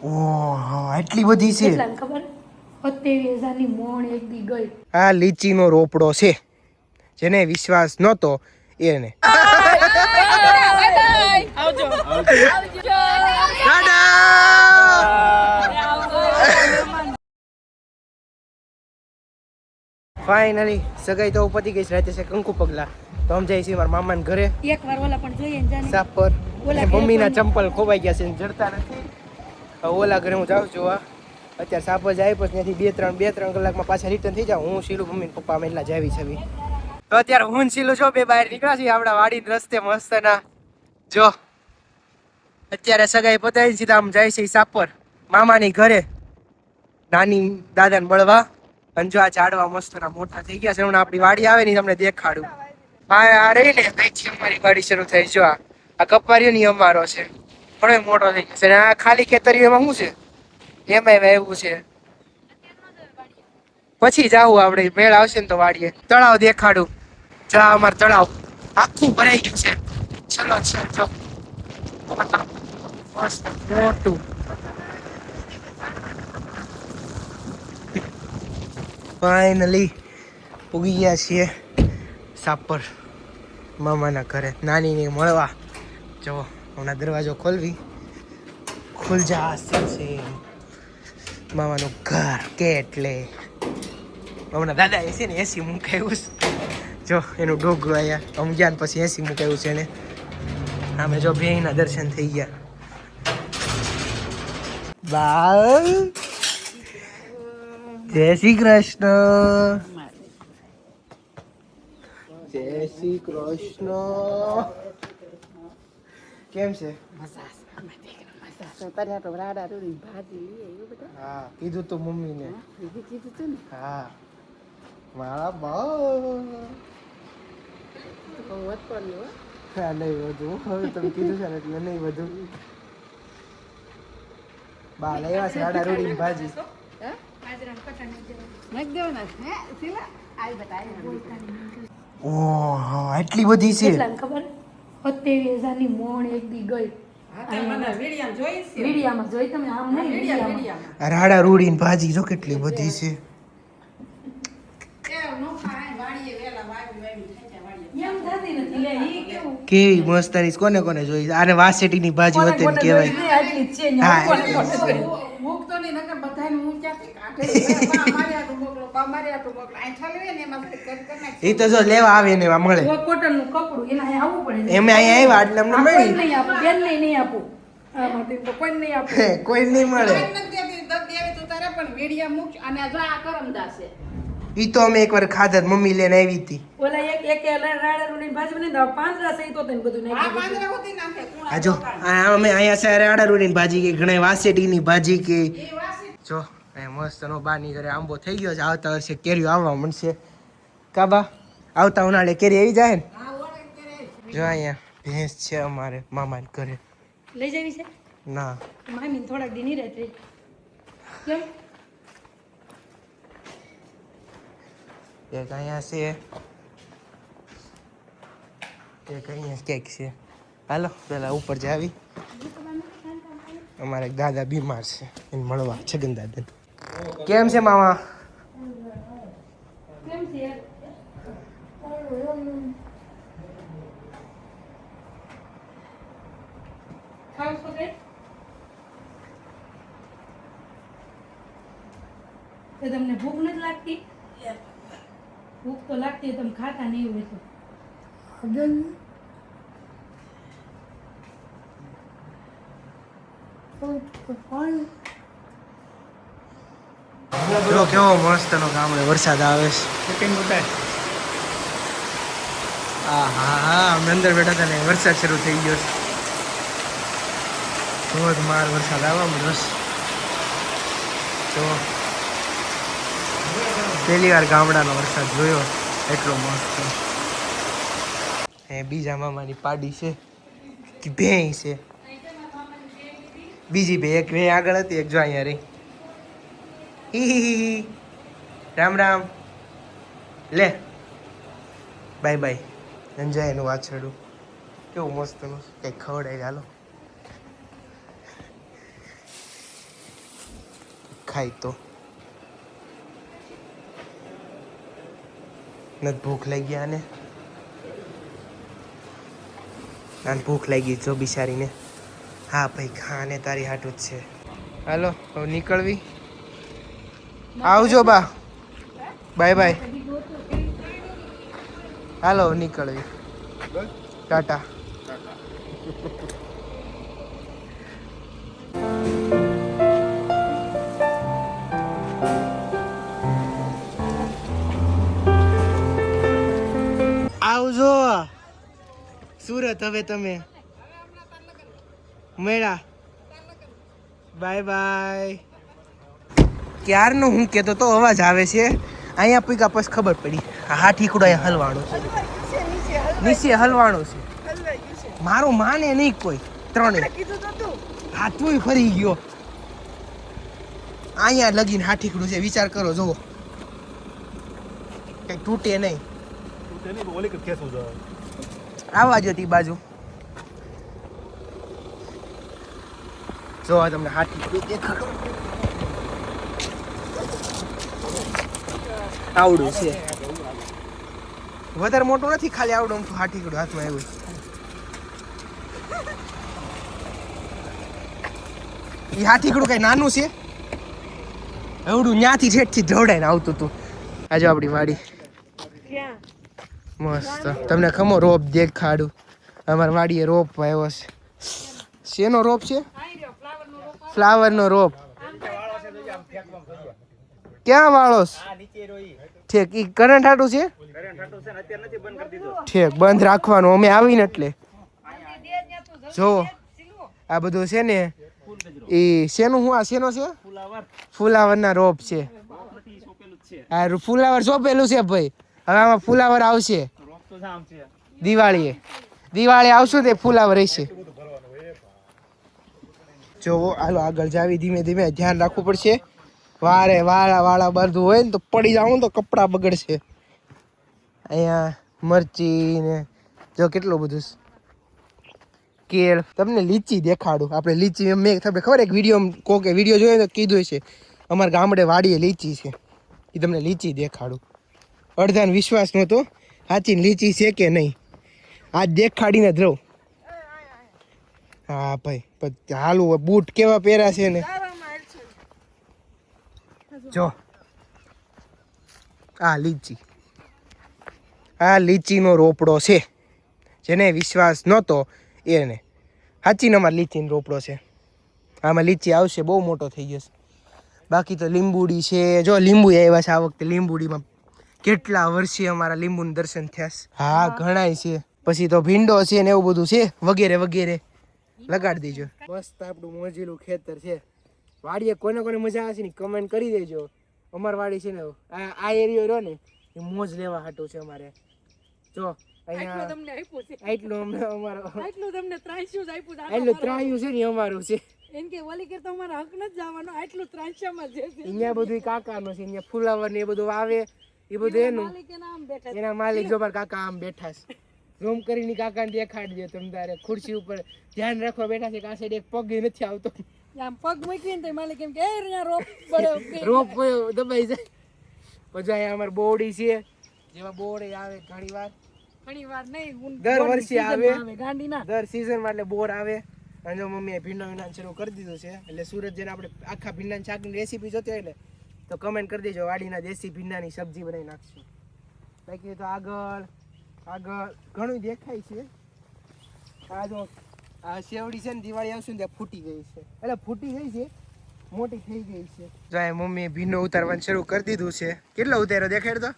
ઓહો એટલી બધી છે. કેટલા ખબર 27,000 ની મોણ એક દી ગઈ. આ લીચીનો રોપડો છે, જેને વિશ્વાસ નહોતો એને. આવજો ફાઇનલી સગાઈ તો પતી ગઈ છે. રાતે છે કંકુ પગલા. તો અમે જઈએ છીએ મારા મામાના ઘરે. એકવાર ઓલા પણ જોઈએ ને જાને સાપ પર ઓલા મમ્મીના ચંપલ ખોવાઈ ગયા છે, જડતા નથી. હવે ઓલા ઘરે હું જાઉં છું. અત્યારે સાપ જ આવી પછી ત્યાંથી 2-3 કલાકમાં પાછા રિટર્ન થઈ જાવ. હું શીલું મમ્મી પપ્પા અમે એટલા જાવી છવી. તો અત્યારે હું શીલું છો બે બહાર નીકળ્યા છીએ આપણા વાડી રસ્તે મસ્ત ના. જો અત્યારે સગાઈ પતાવી સીધા આમ જાય છે સાપર મામાની ઘરે નાની દાદાને મળવા. અને જો આ ઝાડવા મસ્ત મોટા થઈ ગયા છે. હમણાં આપણી વાડી આવે ને તમને દેખાડું. આ રહી ને અહીંથી અમારી વાડી શરૂ થઈ. જો આ કપારીઓ ની અમારો છે, ઘણો મોટો થઈ ગયો છે. આ ખાલી ખેતરીઓમાં શું છે એમાં એવું છે. પછી જાવું આપણે મેળ આવશે ને તો વાડીએ. તળાવ દેખાડું. જા અમાર તળાવ આખું ભરાઈ ગયું છે. ચલો ચલો મસ્ત મોટું. ફાઇનલી ઉગી ગયા છીએ સાપર મામાના ઘરે નાનીને મળવા. જો હમણાં દરવાજો ખોલવી ખુલ જા છે મામાનું ઘર કે એટલે હમણાં દાદા એ છે ને એસી મૂકાયું. જો એનું ડોગું આયા આમ ગયા પછી એસી મૂકાયું છે એને. આમે જો બેયના દર્શન થઈ ગયા. બાય જય શ્રી કૃષ્ણ. જય શ્રી કૃષ્ણ. કેમ છે? હા કીધું તું મમ્મીને. હા મારા બા નહીં વધુ હવે તમે કીધું છે ને એટલે નહીં વધુ. બા લેવા છે રાડા રોડી ભાજી. ઓહો એટલી બધી છે. કેટલા ખબર 27,000 ની મોણ એક દી ગઈ. વિડિયામાં જોઈ તમે આમ નહીં વિડિયામાં. રાડા રોડી ભાજી જો કેટલી બધી છે. કેવી મસ્ત કોને કોને જોઈ. આને વાસેટી ની ભાજી હોતે ને કહેવાય. હા એ તો જો લેવા આવે ને એમાં મળે. કોટન નું કપડું એના આવવું પડે. એમે અહીંયા આવ્યા એટલે અમને મળી. નહીં આપું બેન નહીં આપું. કોઈ નહીં આપું. કોઈ નહીં મળે. ઈ તો અમે એકવાર ખાધા મમ્મી લઈને આવી હતી. ઓલા એક રાડા રોડી ભાજી બની દો 5 સહી તો તને બધું નાખી. આ જો અમે અહીંયા છે રાડા રોડી ભાજી કે ઘણા વાસેટી ની ભાજી કે જો મસ્ત નો બાની ઘરે આંબો થઈ ગયો છે. આવતા વર્ષે કેરીઓ આવવા મળશે. કાબા આવતા ઉનાળે કેરી આવી જાય ને. જો અહીંયા ભેંસ છે અમારે મામા ઘરે. લઈ જવી છે? ના મામી થોડાક દી ની રહેતી. કેમ? એક અહીંયા છે એક અહીંયા કેક છે. હાલો પેલા ઉપર જાવી. અમારે દાદા બીમાર છે એને મળવા. છગન દાદા કેમ છે મામા? કેમ છે? ખાવશો કે? તમને ભૂખ નથી લાગતી? ભૂખ તો લાગતી તમે ખાતા નહીં હોય તો. જો કેવો મસ્ત નો ગામડે વરસાદ આવે છે. હા અમે અંદર બેઠા હતા ને વરસાદ શરૂ થઈ ગયો છે. ધોધમાર વરસાદ આવવા બસ. તો પહેલી વાર ગામડાનો વરસાદ જોયો એટલો મસ્ત. એ બીજા મામાની પાડી છે કે ભેં છે. બીજી બે એક ભેં આગળ હતી એક જો અહીંયા રહી. હી રામ રામ લે બાય બાય. અંજાય એનું વાછરડું કેવું મસ્ત કંઈક ખવડાય. હાલો ખાય તો નથી ભૂખ લાગી આને ભૂખ લાગી જો બિચારીને હા ભાઈ ખાને તારી હાટું જ છે હાલો હવે નીકળવી આવજો બા બાય બાય હાલો નીકળવી ટાટા આવજો સુરત હવે તમે મેળા બાય બાય ક્યારનો હું કહેતો તો અવાજ આવે છે અહીંયા પીકા પછી ખબર પડી હા ઠીકડો અહીંયા હલવાણો છે નીચે હલવાણો છે મારું માને નહીં કોઈ ત્રણે હા તુંય ફરી ગયો અહીંયા લગીને હા ઠીકડું છે વિચાર કરો જોવો કઈ તૂટે નહીં આવા જ હતી બાજુ જો તમને હાથી દેખાડો આવડું છે વધારે મોટું નથી ખાલી આવડું હાથી કડું હાથમાં આવ્યું એ હાથી કડું કઈ નાનું છે એવડું ન્યાથી છેટથી ઢવડાઈને આવતું હતું આજે આપણી વાડી મસ્ત તમને ખમો રોપ દેખાડું અમારી વાડીએ રોપ આવ્યો છે શેનો રોપ છે ફ્લાવરનો રોપ ક્યાં વાળો ઠીક ઈ કરંટ હાટું છે ઠીક બંધ રાખવાનું અમે આવીને એટલે જો આ બધું છે ને એ શેનું હું આ શેનો છે ફુલાવરના રોપ છે આ ફુલાવર સોંપેલું છે ભાઈ હવે આમાં ફુલાવર આવશે દિવાળી આવશું તે ફુલાવર રહેશે જો હાલો આગળ જાવી ધીમે ધીમે ધ્યાન રાખવું પડશે વારે વાળા બધું હોય ને તો પડી જાઉં તો કપડાં બગડશે અહીંયા મરચી ને જો કેટલું બધું કેળ તમને લીચી દેખાડું આપણે લીચી મેં તમને ખબર એક વિડીયો જોયો તો કીધું છે અમારા ગામડે વાડીએ લીચી છે એ તમને લીચી દેખાડું અડધાને વિશ્વાસ નહોતો સાચી લીચી છે કે નહીં આજ દેખાડીને જ રહું હા ભાઈ હાલું બૂટ કેવા પહેર્યા છે ને જો આ લીચીનો રોપડો છે જેને વિશ્વાસ નહોતો એને સાચીને અમારે લીચીનો રોપડો છે આમાં લીચી આવશે બહુ મોટો થઈ જશે બાકી તો લીંબુડી છે જો લીંબુ આવ્યા છે આ વખતે લીંબુડીમાં કેટલા વર્ષે અમારા લીંબુનું દર્શન થયા હા ઘણાય છે પછી તો ભીંડો છે ને એવું બધું છે વગેરે વગેરે લગાડી દેજો મસ્ત આપણું મોજીલું ખેતર છે વાડીએ કોને કોને મજા આવે છે ને કમેન્ટ કરી દેજો અમાર વાડી છે ને આ એરિયો રહ્યો ને એ મોજ લેવા હાટું છે અમારે જો અહીંયા એટલું અમને અમારો એટલું તમને ત્રાસ્યું જ આપ્યું એટલું ત્રાસ્યું છે ને અમારું છે એમ કે ઓલી કે તમારા હક ન જવાનો આટલું ત્રાસ્યામાં છે અહીંયા બધું કાકાનો છે અહીંયા ફુલાવર ને એ બધું વાવે એ બધું એનું એના માલિક જો મારા કાકા આમ બેઠા છે રૂમ કરીને કાકાને દેખાડજો તમે તારે ખુરશી ઉપર ધ્યાન રાખવા બેઠા છે કે આ સાઈડ એક પગ નથી આવતો આમ પગ મૂકીને તો માલિક એમ કે રોપ દબાઈ જાય પછી અહીંયા અમારે બોડી છે જેમાં બોર આવે ઘણી વાર નહીં દર વર્ષે આવે દર સીઝનમાં એટલે બોર આવે અને જો મમ્મીએ ભીંડા વિના શરૂ કરી દીધું છે એટલે સુરત જઈને આપણે આખા ભીંડાની શાકની રેસીપી જોતી હોય ને તો કમેન્ટ કરી દેજો વાડીના દેશી ભીંડાની સબ્જી બનાવી નાખશું બાકી તો આગળ ઘણું દેખાય છે આ જો આ શેવડી છે ને દિવાળી આવશે ને ત્યાં ફૂટી ગઈ છે એટલે ફૂટી ગઈ છે મોટી થઈ ગઈ છે જો મમ્મીએ ભીંડો ઉતારવાનું શરૂ કરી દીધું છે કેટલો ઉતાર્યો દેખાડ તો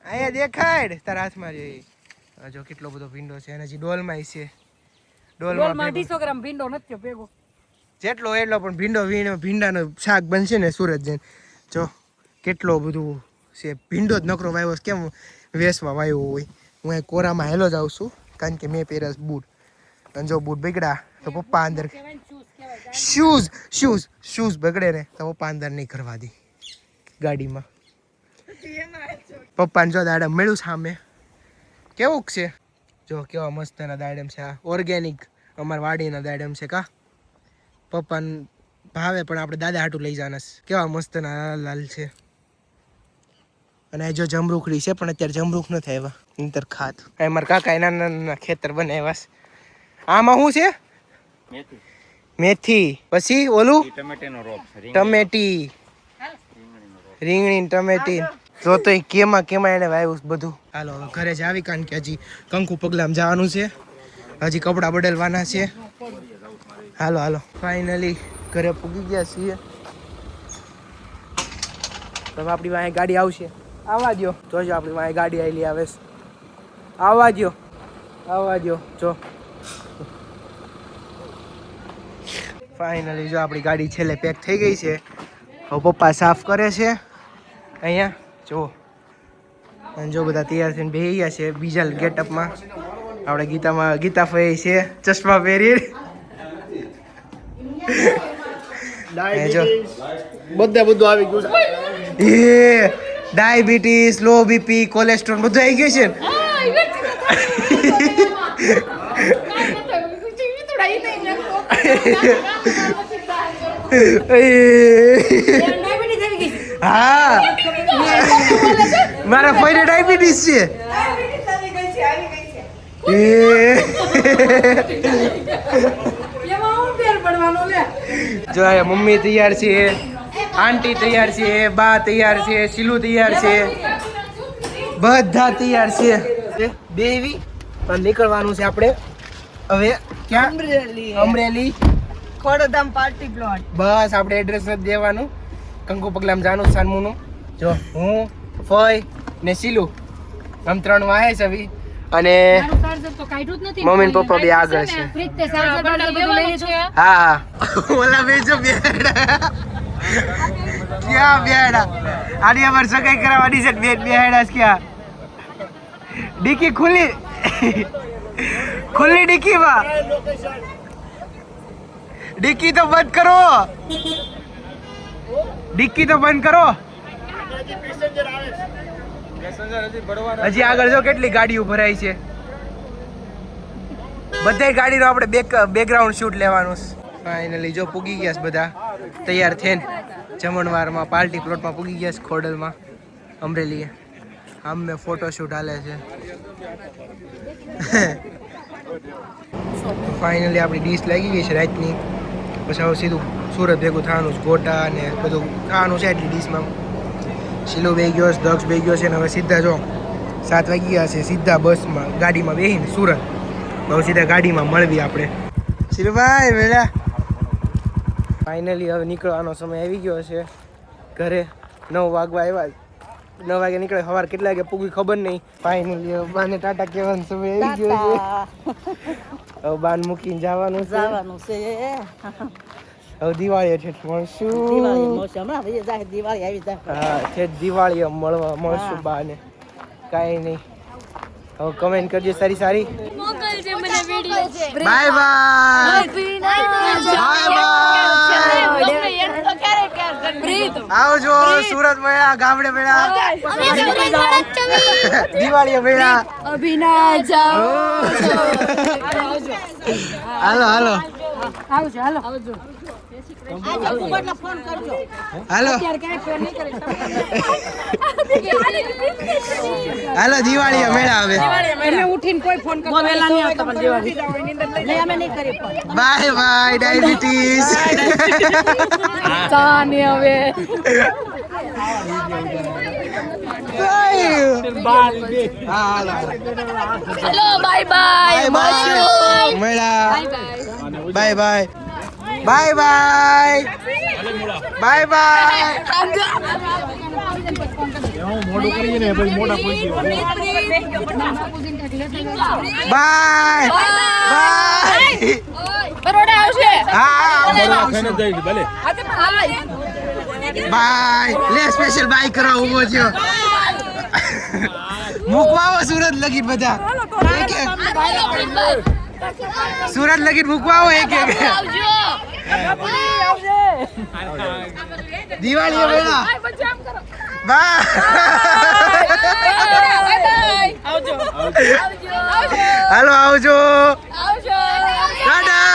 અહીંયા દેખાડ તારા હાથમાં જો કેટલો બધો ભીંડો છે અને હજી ડોલમાં છે ડોલમાં 250 ગ્રામ ભીંડો નથી ભેગો જેટલો એટલો પણ ભીંડાનો શાક બનશે ને સુરત જઈને જો કેટલો બધું છે ભીંડો જ નકરો વાવ્યો કેમ વેસમાં વાવ્યો હોય હું અહીં કોરામાં હેલો જ આવું છું કારણ કે મેં પહેર્યા બૂટ અને જો બૂટ બગડ્યા તો પપ્પા અંદર શૂઝ બગડે ને તો પપ્પા અંદર નહીં કરવા દે ગાડીમાં પપ્પાને જો દાડમ મળ્યું સામે કેવું છે જો કેવા મસ્તના દાડમ છે આ ઓર્ગેનિક અમારા વાડીના દાડમ છે કા પપ્પાને ભાવે પણ આપણે દાદા હાટું લઈ જવાના છે. કેવા મસ્ત ના લાલ લાલ છે. અને જો જમરૂખડી છે પણ અત્યારે જમરૂખ નથી આવ્યા નીતર ખાત. મારા કાકા એના નાના ખેતર બનાવ્યા છે. આમાં શું છે? મેથી. પછી ઓલું ટમેટી, રીંગણી ટમેટી. જો તો કેમાં એને વાવ્યું બધું. હાલો હવે ઘરે જ આવી કારણ કે હજી કંકુ પગલામાં જવાનું છે. હજી કપડાં બદલવાના છે. હાલો હાલો ફાઇનલી ઘરે પૂગી ગયા છીએ. હવે આપણી વાંહે ગાડી આવશે. આવવા દો. જોજો આપણી વાંહે ગાડી આવેલી આવે છે. આવવા દો. આવવા દો. જો ફાઇનલી જો આપણી ગાડી છેલ્લે પેક થઈ ગઈ છે. હવે પપ્પા સાફ કરે છે અહીંયા. જો અને જો બધા તૈયાર થઈને બેસી ગયા છે બીજા ગેટઅપમાં. આપણે ગીતા ફઈ છે ચશ્મા પહેરી. જો બધું આવી ગયું છે. ડાયાબિટીસ, લો બીપી, કોલેસ્ટ્રોલ બધું આવી ગયું છે ને. હા મારા ફઈને ડાયાબિટીસ છે. જો મમ્મી તૈયાર છે, આંટી તૈયાર છે, બા તૈયાર છે, શીલુ તૈયાર છે, બધા તૈયાર છે. દેવી પણ નીકળવાનું છે આપણે હવે. ક્યાં? Amreli Khoddham party plot. બસ આપણે એડ્રેસ નથી દેવાનું. કંકુ પગલામાં જાનું સાનમુનું. જો હું ફઈ ને શીલુ આમ 3 વાહે છે અને મમ્મી ને પપ્પા બે આગળ છે. હા ઓલા બે જો બેડા ક્યાં બેડા આની અમાર સગાઈ કરાવવાની છે. બેડા ક્યાં? ડીકી ખુલ્લી ડીકી માં. ડિક્કી તો બંધ કરો. ડિક્કી તો બંધ કરો. હજી આગળ જો કેટલી ગાડીઓ ભરાઈ છે. બધાય ગાડીનો આપણે બેકગ્રાઉન્ડ શૂટ લેવાનું છે. ફાઇનલી જો પૂગી ગયા છે બધા તૈયાર થઈને જમણવારમાં પાર્ટી પ્લોટમાં પૂગી ગયા છે ખોડલમાં અમરેલી. આમ મેં ફોટોશૂટ હાલે છે. ફાઇનલી આપણી ડીશ લાગી ગઈ છે રાતની. પછી હવે સીધું સુરત ભેગું થવાનું છે. ગોટા ને બધું ખાવાનું છે એટલી ડીશમાં. શીલો બે ગયો છે, દક્ષ બે ગયો છે ને હવે સીધા જો 7 વાગી ગયા છે. સીધા બસમાં ગાડીમાં બેસીને સુરત. હવે સીધા ગાડીમાં મળવી આપણે. શીલુભાઈ વેલા ફાઇનલી હવે નીકળવાનો સમય આવી ગયો છે. ઘરે 9 વાગવા આવ્યા. 9 વાગે નીકળે. સવાર કેટલા વાગે પૂગી ખબર નહીં. ફાઇનલી બાને ટાટા કહેવાનો સમય આવી ગયો છે. હવે બાન મૂકીને જવાનું છે. હવે દિવાળી ઠેઠ મળશું. હા ઠેઠ દિવાળી મળશું બાને. કાંઈ નહીં. હવે કમેન્ટ કરજો સારી. Bye bye. આવજો સુરત મેળા, ગામડે મેળા, દિવાળી મેળા. હાલો હાલો હાલો દિવાળી મેળા આવે. Bye bye diabetes. Hello bye bye મેળા. Bye bye bye bye bye bye. Bye Baroda આવશે. બાય લે સ્પેશિયલ બાય કરવા ઉભો થયો. મૂકવા આવો સુરત લગી બધા. સુરત લગી મૂકવા આવો એક દિવાળી વેળા. બાય હાલો આવજો. ટાટા.